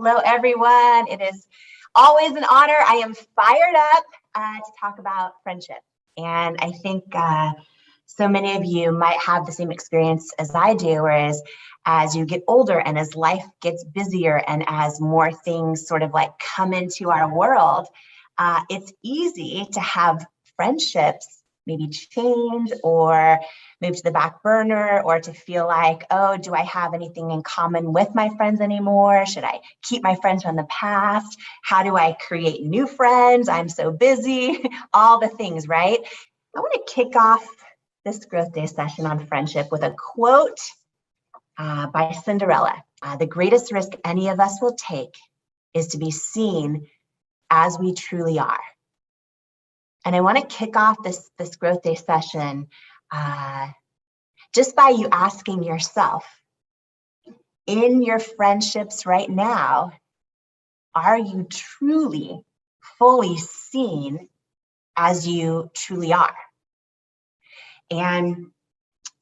Hello, everyone. It is always an honor. I am fired up to talk about friendship. And I think so many of you might have the same experience as I do, whereas as you get older and as life gets busier and as more things sort of like come into our world, it's easy to have friendships maybe change or move to the back burner, or to feel like, oh, do I have anything in common with my friends anymore? Should I keep my friends from the past? How do I create new friends? I'm so busy, all the things, right? I want to kick off this Growth Day session on friendship with a quote by Cinderella. The greatest risk any of us will take is to be seen as we truly are. And I want to kick off this Growth Day session just by you asking yourself, in your friendships right now, are you truly, fully seen as you truly are? And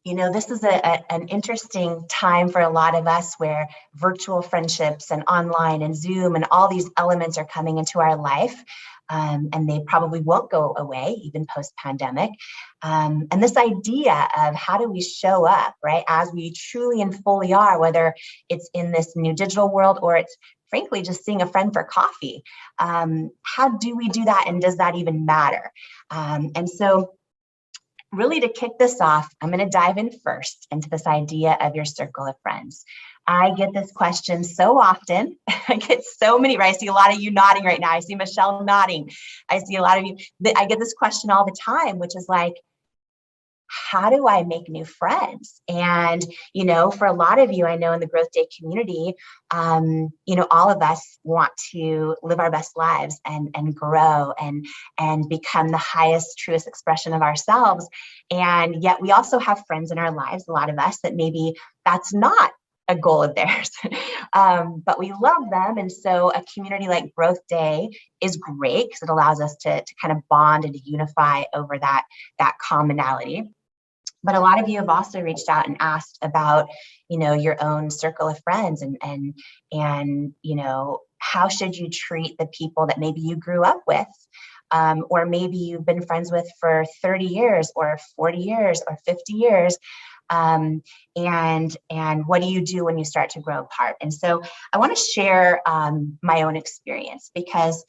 you know, this is an interesting time for a lot of us, where virtual friendships and online and Zoom and all these elements are coming into our life. And they probably won't go away, even post-pandemic. And this idea of how do we show up, right, as we truly and fully are, whether it's in this new digital world or it's frankly just seeing a friend for coffee. How do we do that, and does that even matter? And so really, to kick this off, I'm going to dive in first into this idea of your circle of friends. I get this question so often. I get so many, right? I see a lot of you nodding right now. I see Michelle nodding. I see a lot of you. I get this question all the time, which is like, how do I make new friends? And, you know, for a lot of you, I know in the Growth Day community, you know, all of us want to live our best lives and grow and become the highest, truest expression of ourselves. And yet we also have friends in our lives, a lot of us, that maybe that's not a goal of theirs, but we love them. And so a community like Growth Day is great because it allows us to kind of bond and to unify over that commonality. But a lot of you have also reached out and asked about, you know, your own circle of friends and you know, how should you treat the people that maybe you grew up with, or maybe you've been friends with for 30 years or 40 years or 50 years. And what do you do when you start to grow apart? And so I want to share my own experience, because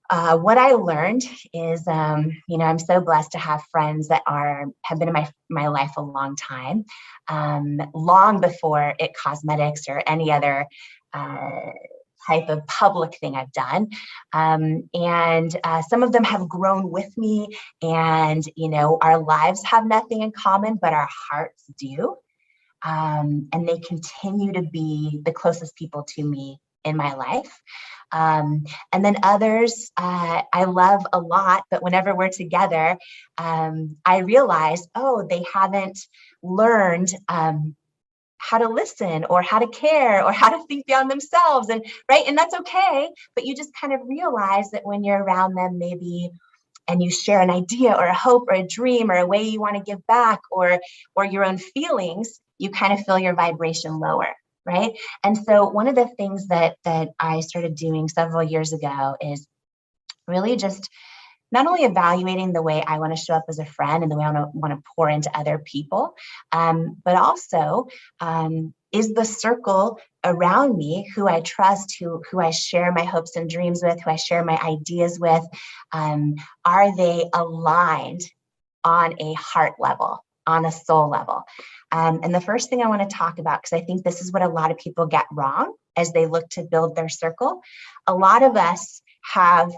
what I learned is, you know, I'm so blessed to have friends that have been in my life a long time, long before it cosmetics or any other type of public thing I've done. And some of them have grown with me, and, you know, our lives have nothing in common, but our hearts do. And they continue to be the closest people to me in my life. And then others I love a lot, but whenever we're together, I realize, oh, they haven't learned how to listen or how to care or how to think beyond themselves. And right. And that's okay. But you just kind of realize that when you're around them, maybe, and you share an idea or a hope or a dream or a way you want to give back or your own feelings, you kind of feel your vibration lower. Right. And so one of the things that I started doing several years ago is really just not only evaluating the way I want to show up as a friend and the way I want to pour into other people, but also is the circle around me who I trust, who I share my hopes and dreams with, who I share my ideas with, are they aligned on a heart level, on a soul level? And the first thing I want to talk about, because I think this is what a lot of people get wrong as they look to build their circle. A lot of us have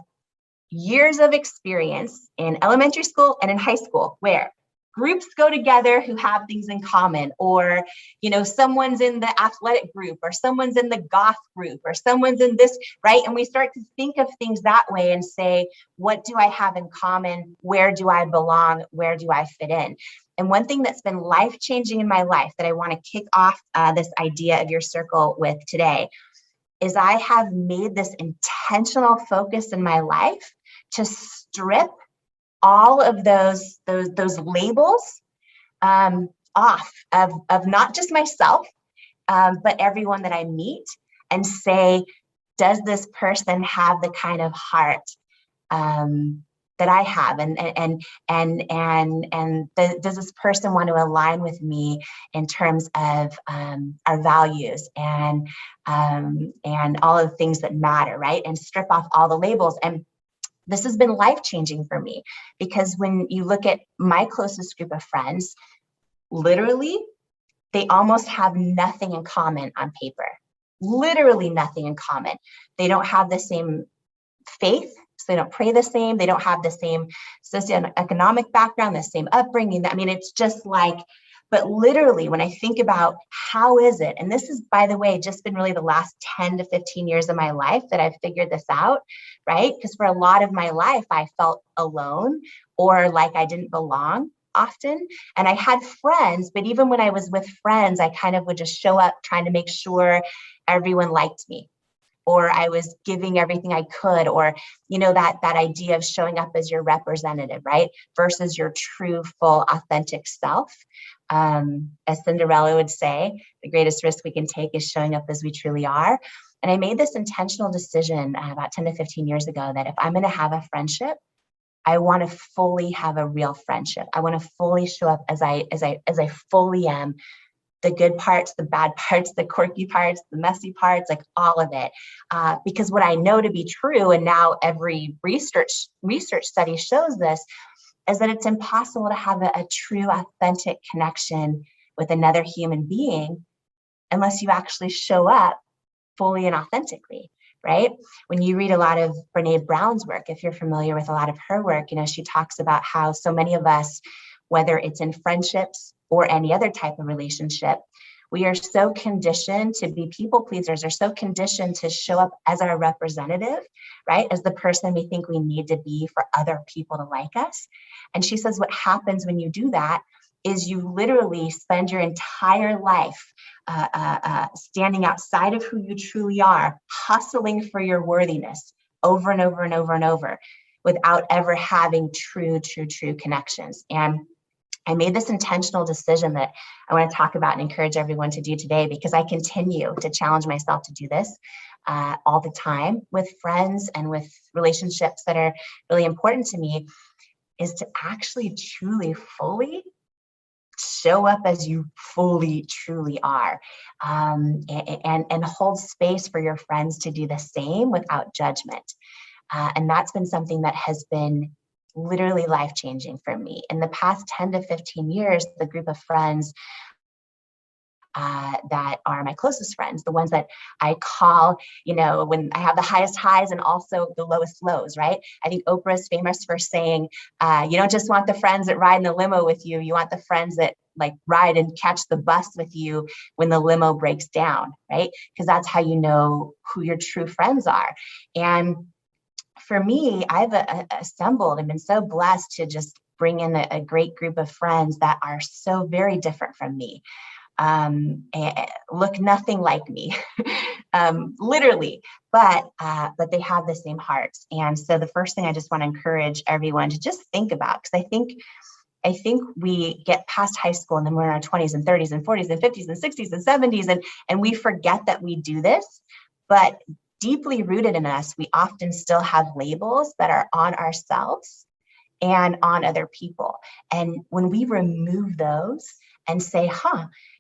years of experience in elementary school and in high school where groups go together who have things in common, or, you know, someone's in the athletic group, or someone's in the goth group, or someone's in this, right? And we start to think of things that way and say, what do I have in common? Where do I belong? Where do I fit in? And one thing that's been life-changing in my life that I want to kick off this idea of your circle with today is I have made this intentional focus in my life to strip all of those labels off of not just myself, but everyone that I meet, and say, does this person have the kind of heart that I have, does this person want to align with me in terms of our values and all of the things that matter, right? And strip off all the labels. And this has been life-changing for me, because when you look at my closest group of friends, literally, they almost have nothing in common on paper. Literally nothing in common. They don't have the same faith, so they don't pray the same. They don't have the same socioeconomic background, the same upbringing. I mean, it's just like, but literally when I think about how is it, and this is, by the way, just been really the last 10 to 15 years of my life that I've figured this out, right? Because for a lot of my life, I felt alone or like I didn't belong often. And I had friends, but even when I was with friends, I kind of would just show up trying to make sure everyone liked me, or I was giving everything I could, or, you know, that idea of showing up as your representative, right? Versus your true, full, authentic self. As Cinderella would say, the greatest risk we can take is showing up as we truly are. And I made this intentional decision about 10 to 15 years ago that if I'm going to have a friendship, I want to fully have a real friendship. I want to fully show up as I fully am. The good parts, the bad parts, the quirky parts, the messy parts, like all of it. Because what I know to be true, and now every research study shows this, is that it's impossible to have a true, authentic connection with another human being unless you actually show up fully and authentically, right? When you read a lot of Brene Brown's work, if you're familiar with a lot of her work, you know, she talks about how so many of us, whether it's in friendships or any other type of relationship, we are so conditioned to be people pleasers, or so conditioned to show up as our representative, right? As the person we think we need to be for other people to like us. And she says what happens when you do that is you literally spend your entire life standing outside of who you truly are, hustling for your worthiness over and over and over and over, without ever having true connections. And I made this intentional decision that I want to talk about and encourage everyone to do today, because I continue to challenge myself to do this all the time with friends and with relationships that are really important to me, is to actually truly, fully show up as you fully, truly are, and hold space for your friends to do the same without judgment. And that's been something that has been literally life-changing for me. In the past 10 to 15 years, the group of friends that are my closest friends, the ones that I call, you know, when I have the highest highs and also the lowest lows, right? I think Oprah is famous for saying, you don't just want the friends that ride in the limo with you, you want the friends that like ride and catch the bus with you when the limo breaks down, right? Because that's how you know who your true friends are. And for me, I've assembled and been so blessed to just bring in a great group of friends that are so very different from me, and look nothing like me, literally, but they have the same hearts. And so the first thing I just want to encourage everyone to just think about, because I think we get past high school and then we're in our 20s and 30s and 40s and 50s and 60s and 70s, and we forget that we do this, but deeply rooted in us, we often still have labels that are on ourselves and on other people. And when we remove those and say,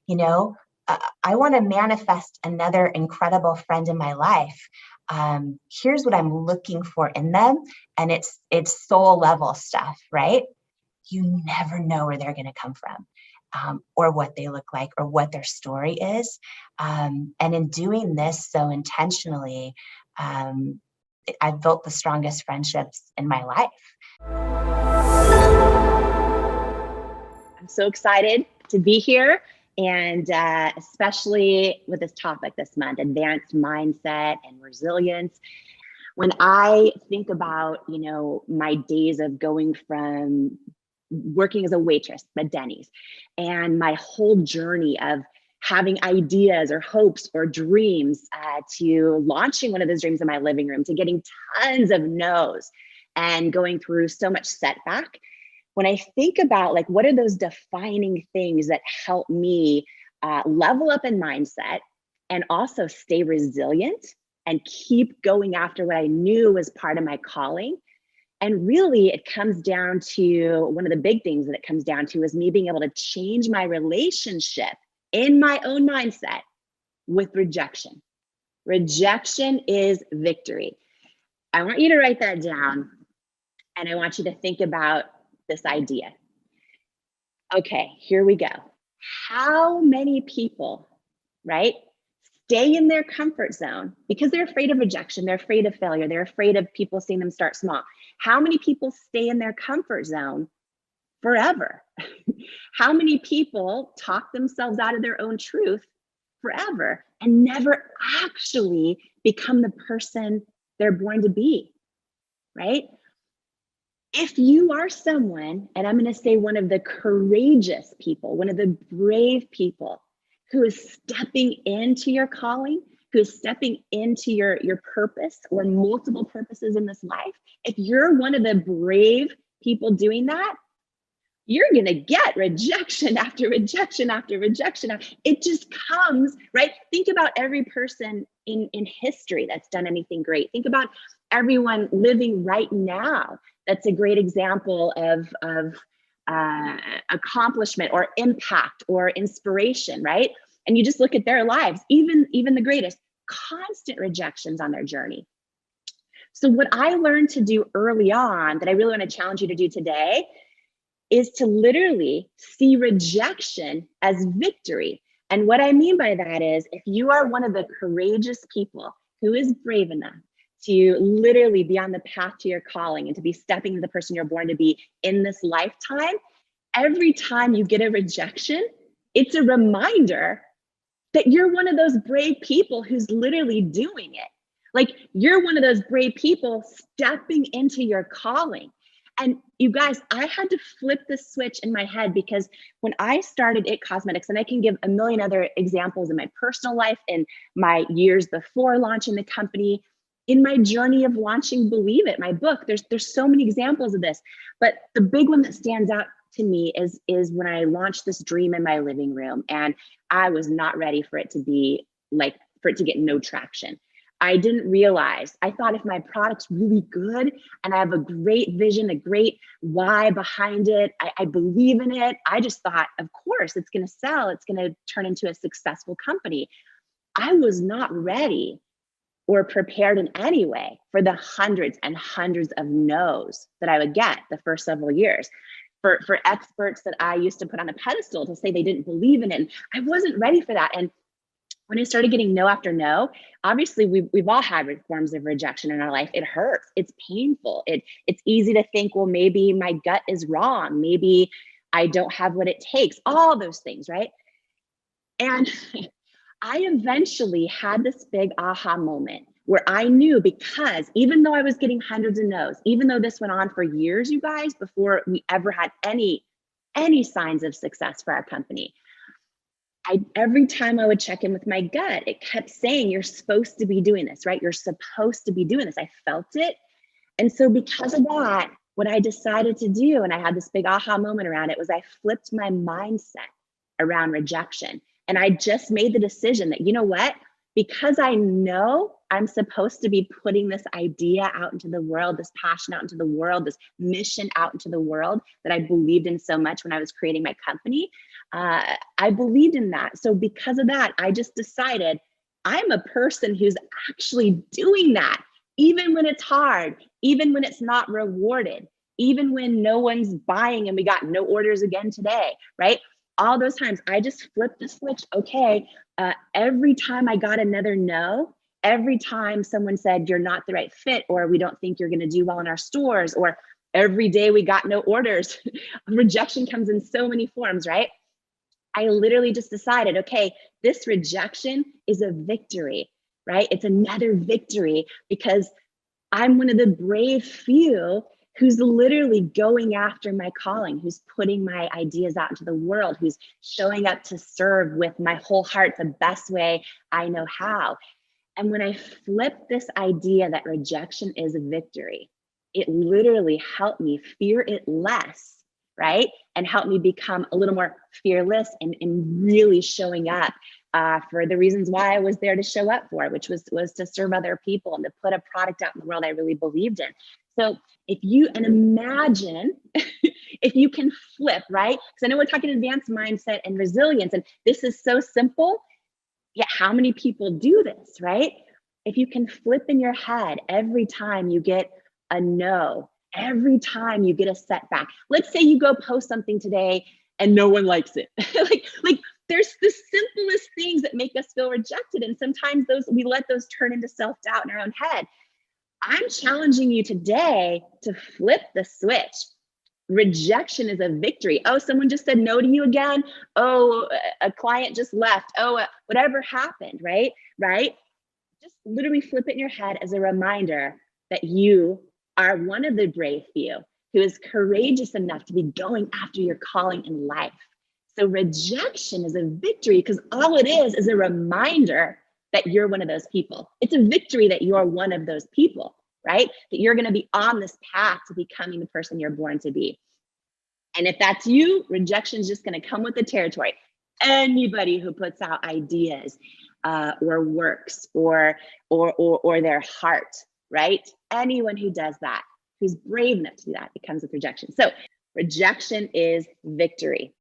you know, I want to manifest another incredible friend in my life. Here's what I'm looking for in them. And it's soul level stuff, right? You never know where they're going to come from. Or what they look like, or what their story is. And in doing this so intentionally, I've built the strongest friendships in my life. I'm so excited to be here, and especially with this topic this month, advanced mindset and resilience. When I think about, you know, my days of going from working as a waitress at Denny's, and my whole journey of having ideas or hopes or dreams, to launching one of those dreams in my living room, to getting tons of no's and going through so much setback. When I think about like, what are those defining things that help me level up in mindset and also stay resilient and keep going after what I knew was part of my calling. And really, it comes down to one of the big things that it comes down to is me being able to change my relationship in my own mindset with rejection. Rejection is victory. I want you to write that down, and I want you to think about this idea. Okay, here we go. How many people, right, stay in their comfort zone because they're afraid of rejection, they're afraid of failure, they're afraid of people seeing them start small? How many people stay in their comfort zone forever? How many people talk themselves out of their own truth forever and never actually become the person they're born to be, right? If you are someone, and I'm going to say one of the courageous people, one of the brave people who is stepping into your calling, who is stepping into your purpose or multiple purposes in this life, if you're one of the brave people doing that, you're going to get rejection after rejection after rejection. It just comes, right? Think about every person in history that's done anything great. Think about everyone living right now. That's a great example of accomplishment or impact or inspiration, right? And you just look at their lives, even the greatest, constant rejections on their journey. So what I learned to do early on that I really want to challenge you to do today is to literally see rejection as victory. And what I mean by that is if you are one of the courageous people who is brave enough to literally be on the path to your calling and to be stepping into the person you're born to be in this lifetime, every time you get a rejection, it's a reminder that you're one of those brave people who's literally doing it. Like you're one of those brave people stepping into your calling. And you guys, I had to flip the switch in my head because when I started It Cosmetics, and I can give a million other examples in my personal life, in my years before launching the company, in my journey of launching Believe It, my book, there's so many examples of this. But the big one that stands out to me is when I launched this dream in my living room, and I was not ready for it to get no traction. I didn't realize, I thought if my product's really good and I have a great vision, a great why behind it, I believe in it, I just thought, of course, it's going to sell. It's going to turn into a successful company. I was not ready or prepared in any way for the hundreds and hundreds of no's that I would get the first several years. For experts that I used to put on a pedestal to say they didn't believe in it. And I wasn't ready for that. And when I started getting no after no, obviously we've all had forms of rejection in our life. It hurts. It's painful. It's easy to think, well, maybe my gut is wrong. Maybe I don't have what it takes. All those things, right? And I eventually had this big aha moment where I knew, because even though I was getting hundreds of no's, even though this went on for years, you guys, before we ever had any signs of success for our company, every time I would check in with my gut, it kept saying, you're supposed to be doing this, right? You're supposed to be doing this. I felt it. And so because of that, what I decided to do, and I had this big aha moment around it, was I flipped my mindset around rejection. And I just made the decision that, you know what? Because I know I'm supposed to be putting this idea out into the world, this passion out into the world, this mission out into the world that I believed in so much when I was creating my company, I believed in that. So because of that, I just decided I'm a person who's actually doing that, even when it's hard, even when it's not rewarded, even when no one's buying and we got no orders again today, right? All those times I just flipped the switch. Okay, every time I got another no, every time someone said you're not the right fit, or we don't think you're going to do well in our stores, or every day we got no orders, rejection comes in so many forms, right? I literally just decided, okay, this rejection is a victory, right? It's another victory because I'm one of the brave few who's literally going after my calling, who's putting my ideas out into the world, who's showing up to serve with my whole heart the best way I know how. And when I flipped this idea that rejection is a victory, it literally helped me fear it less, right? And helped me become a little more fearless and really showing up for the reasons why I was there to show up for, which was to serve other people and to put a product out in the world I really believed in. So imagine if you can flip, right? Because I know we're talking advanced mindset and resilience, and this is so simple, yet how many people do this, right? If you can flip in your head every time you get a no, every time you get a setback. Let's say you go post something today and no one likes it. like there's the simplest things that make us feel rejected. And sometimes we let those turn into self-doubt in our own head. I'm challenging you today to flip the switch. Rejection is a victory. Oh, someone just said no to you again. Oh, a client just left. Oh, whatever happened, right? Just literally flip it in your head as a reminder that you are one of the brave few who is courageous enough to be going after your calling in life. So rejection is a victory because all it is a reminder that you're one of those people. It's a victory that you're one of those people, right? That you're going to be on this path to becoming the person you're born to be. And if that's you, rejection is just going to come with the territory. Anybody who puts out ideas or works or their heart, right? Anyone who does that, who's brave enough to do that, it comes with rejection. So rejection is victory.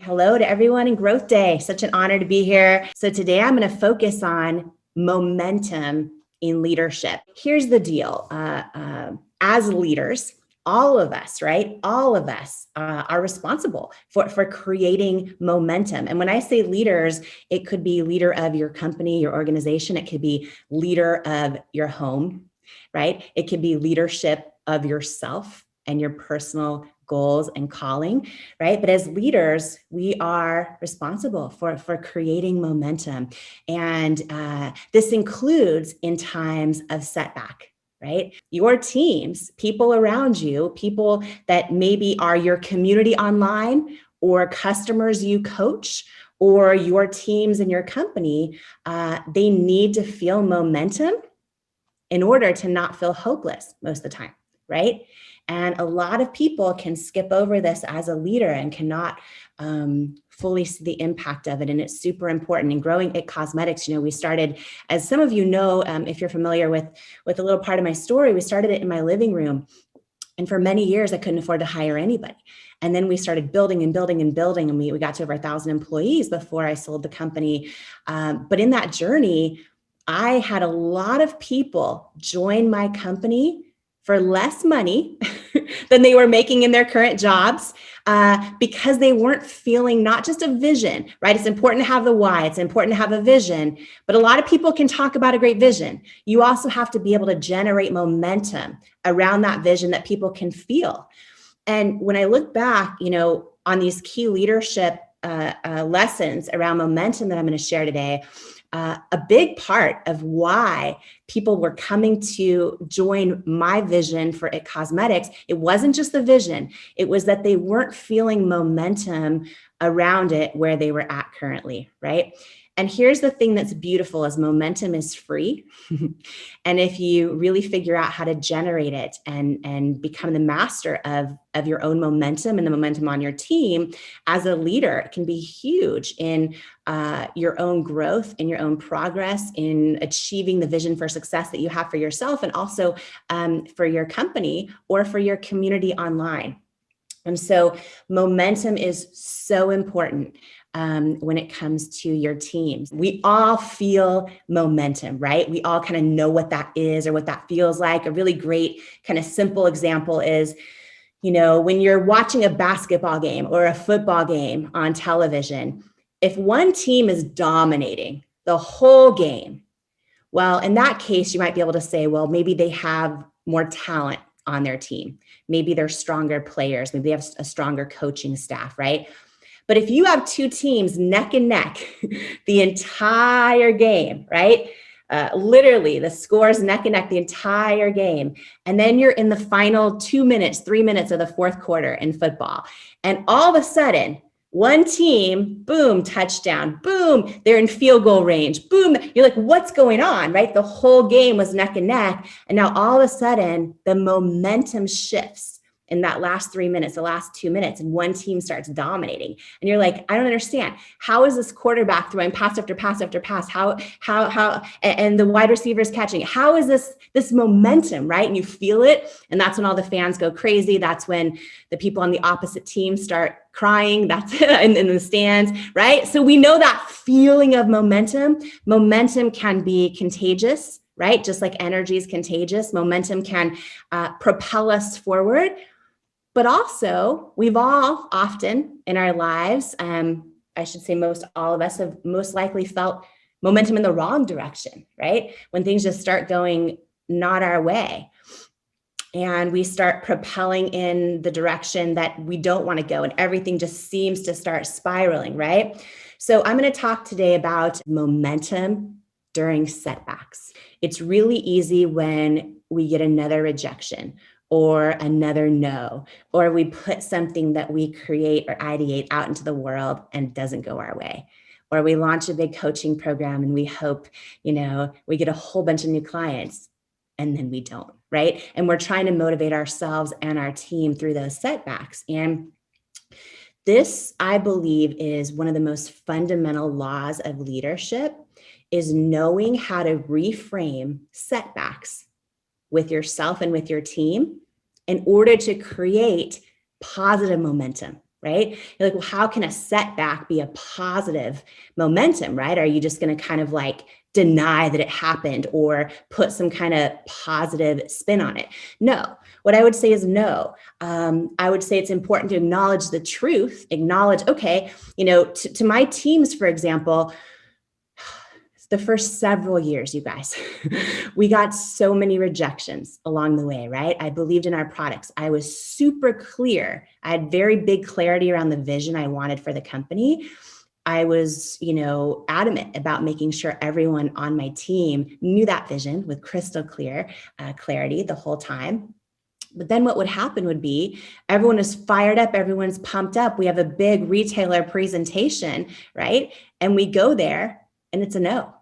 Hello to everyone in Growth Day. Such an honor to be here. So today I'm going to focus on momentum in leadership. Here's the deal. As leaders, all of us, right? All of us are responsible for creating momentum. And when I say leaders, it could be leader of your company, your organization. It could be leader of your home, right? It could be leadership of yourself and your personal goals and calling, right? But as leaders, we are responsible for creating momentum. And this includes in times of setback, right? Your teams, people around you, people that maybe are your community online or customers you coach or your teams in your company, they need to feel momentum in order to not feel hopeless most of the time, right? And a lot of people can skip over this as a leader and cannot fully see the impact of it. And it's super important. In Growing It Cosmetics, we started, as some of you know, if you're familiar with a little part of my story, we started it in my living room. And for many years, I couldn't afford to hire anybody. And then we started building and building and building. And we got to over 1,000 employees before I sold the company. But in that journey, I had a lot of people join my company for less money than they were making in their current jobs because they weren't feeling not just a vision, right? It's important to have the why. It's important to have a vision, but a lot of people can talk about a great vision. You also have to be able to generate momentum around that vision that people can feel. And when I look back, on these key leadership lessons around momentum that I'm going to share today, a big part of why people were coming to join my vision for It Cosmetics, it wasn't just the vision, it was that they weren't feeling momentum around it where they were at currently, right? And here's the thing that's beautiful is momentum is free. And if you really figure out how to generate it and become the master of your own momentum and the momentum on your team, as a leader, it can be huge in your own growth, in your own progress, in achieving the vision for success that you have for yourself and also for your company or for your community online. And so momentum is so important when it comes to your teams. We all feel momentum, right? We all kind of know what that is or what that feels like. A really great kind of simple example is, when you're watching a basketball game or a football game on television, if one team is dominating the whole game, well, in that case, you might be able to say, well, maybe they have more talent on their team. Maybe they're stronger players. Maybe they have a stronger coaching staff, right? But if you have two teams neck and neck the entire game, right? Literally the scores neck and neck the entire game. And then you're in the final 2 minutes, 3 minutes of the fourth quarter in football. And all of a sudden, one team, boom, touchdown, boom, they're in field goal range, boom. You're like, what's going on, right? The whole game was neck and neck. And now all of a sudden the momentum shifts in that last 3 minutes, the last 2 minutes, and one team starts dominating. And you're like, I don't understand. How is this quarterback throwing pass after pass after pass? How, and the wide receiver is catching? How is this momentum, right? And you feel it. And that's when all the fans go crazy. That's when the people on the opposite team start crying. That's in the stands, right? So we know that feeling of momentum. Momentum can be contagious, right? Just like energy is contagious, momentum can propel us forward. But also, we've all often in our lives, I should say most all of us have most likely felt momentum in the wrong direction, right? When things just start going not our way. And we start propelling in the direction that we don't want to go, and everything just seems to start spiraling, right? So I'm going to talk today about momentum during setbacks. It's really easy when we get another rejection or another no, or we put something that we create or ideate out into the world and it doesn't go our way. Or we launch a big coaching program and we hope, we get a whole bunch of new clients and then we don't, right? And we're trying to motivate ourselves and our team through those setbacks. And this, I believe, is one of the most fundamental laws of leadership, is knowing how to reframe setbacks with yourself and with your team in order to create positive momentum, right? You're like, well, how can a setback be a positive momentum, right? Are you just going to kind of like deny that it happened or put some kind of positive spin on it? No. What I would say is no. I would say it's important to acknowledge the truth, acknowledge, okay, to my teams, for example, the first several years, you guys, we got so many rejections along the way, right? I believed in our products. I was super clear. I had very big clarity around the vision I wanted for the company. I was, adamant about making sure everyone on my team knew that vision with crystal clear clarity the whole time. But then what would happen would be everyone is fired up, everyone's pumped up. We have a big retailer presentation, right? And we go there and it's a no,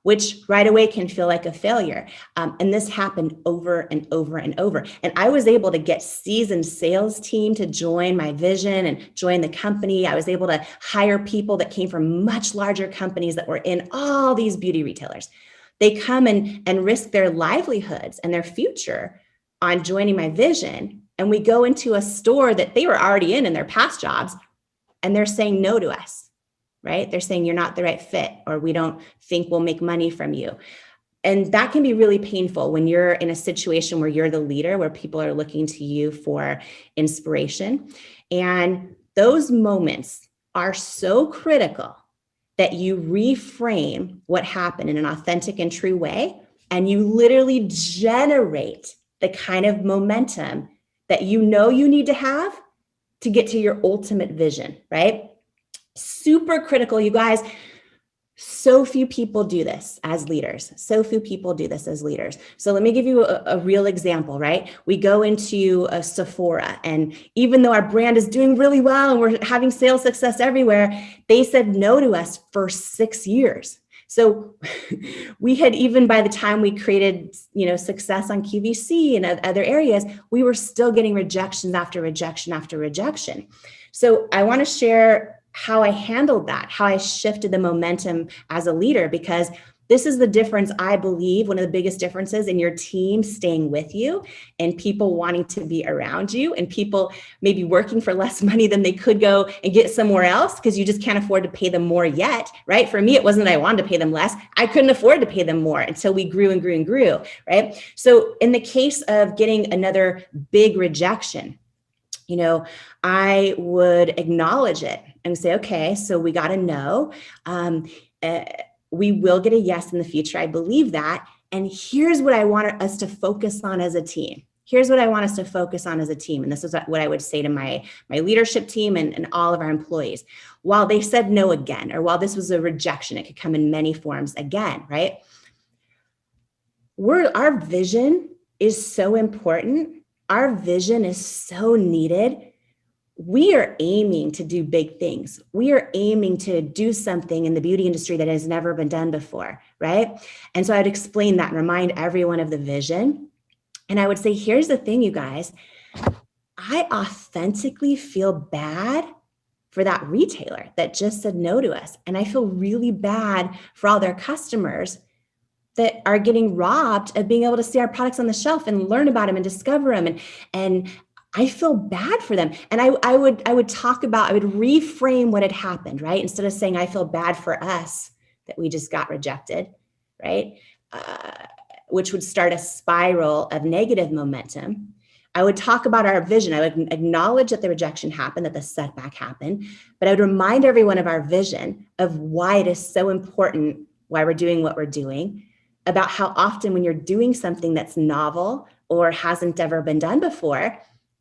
which right away can feel like a failure. And this happened over and over and over. And I was able to get seasoned sales team to join my vision and join the company. I was able to hire people that came from much larger companies that were in all these beauty retailers. They come and risk their livelihoods and their future on joining my vision. And we go into a store that they were already in their past jobs, and they're saying no to us. Right? They're saying you're not the right fit, or we don't think we'll make money from you. And that can be really painful when you're in a situation where you're the leader, where people are looking to you for inspiration. And those moments are so critical that you reframe what happened in an authentic and true way. And you literally generate the kind of momentum that you need to have to get to your ultimate vision, right? Super critical, you guys. So few people do this as leaders. So let me give you a real example, right? We go into a Sephora, and even though our brand is doing really well and we're having sales success everywhere, they said no to us for 6 years. So we had, even by the time we created, success on QVC and other areas, we were still getting rejections after rejection after rejection. So I want to share how I handled that, how I shifted the momentum as a leader, because this is the difference, I believe, one of the biggest differences in your team staying with you and people wanting to be around you, and people maybe working for less money than they could go and get somewhere else because you just can't afford to pay them more yet, right? For me, it wasn't that I wanted to pay them less. I couldn't afford to pay them more until we grew and grew and grew, right? So in the case of getting another big rejection, I would acknowledge it and say, okay, so we got a no. We will get a yes in the future. I believe that. And here's what I want us to focus on as a team. And this is what I would say to my leadership team and all of our employees. While they said no again, or while this was a rejection, it could come in many forms again, right? Our vision is so important. Our vision is so needed. We are aiming to do big things. We are aiming to do something in the beauty industry that has never been done before, right? And so I'd explain that and remind everyone of the vision. And I would say, here's the thing, you guys, I authentically feel bad for that retailer that just said no to us. And I feel really bad for all their customers that are getting robbed of being able to see our products on the shelf and learn about them and discover them. And I feel bad for them. And I would reframe what had happened, right? Instead of saying, I feel bad for us that we just got rejected, right? Which would start a spiral of negative momentum. I would talk about our vision. I would acknowledge that the rejection happened, that the setback happened, but I would remind everyone of our vision of why it is so important, why we're doing what we're doing, about how often when you're doing something that's novel or hasn't ever been done before,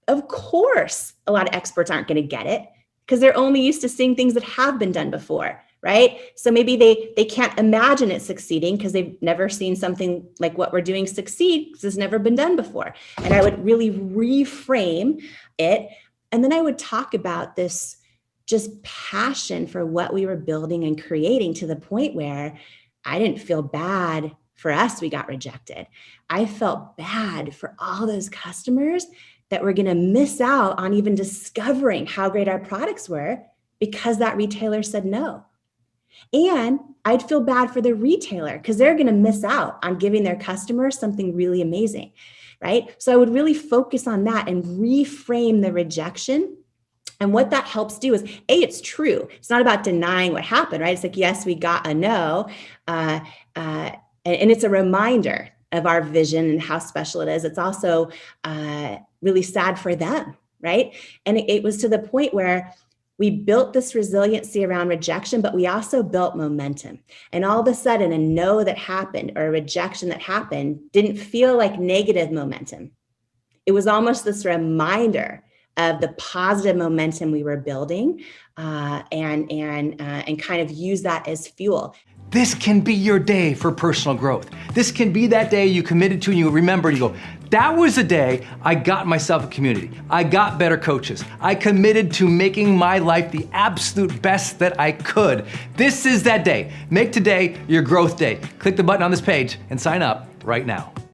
of course, a lot of experts aren't going to get it because they're only used to seeing things that have been done before, right? So maybe they can't imagine it succeeding because they've never seen something like what we're doing succeed because it's never been done before. And I would really reframe it. And then I would talk about this just passion for what we were building and creating to the point where I didn't feel bad for us, we got rejected. I felt bad for all those customers that were going to miss out on even discovering how great our products were because that retailer said no. And I'd feel bad for the retailer because they're going to miss out on giving their customers something really amazing, right? So I would really focus on that and reframe the rejection. And what that helps do is, it's true. It's not about denying what happened, right? It's like, yes, we got a no. And it's a reminder of our vision and how special it is. It's also really sad for them, right? And it was to the point where we built this resiliency around rejection, but we also built momentum. And all of a sudden, a no that happened or a rejection that happened didn't feel like negative momentum. It was almost this reminder of the positive momentum we were building, and kind of use that as fuel. This can be your day for personal growth. This can be that day you committed to and you remember and you go, that was the day I got myself a community. I got better coaches. I committed to making my life the absolute best that I could. This is that day. Make today your growth day. Click the button on this page and sign up right now.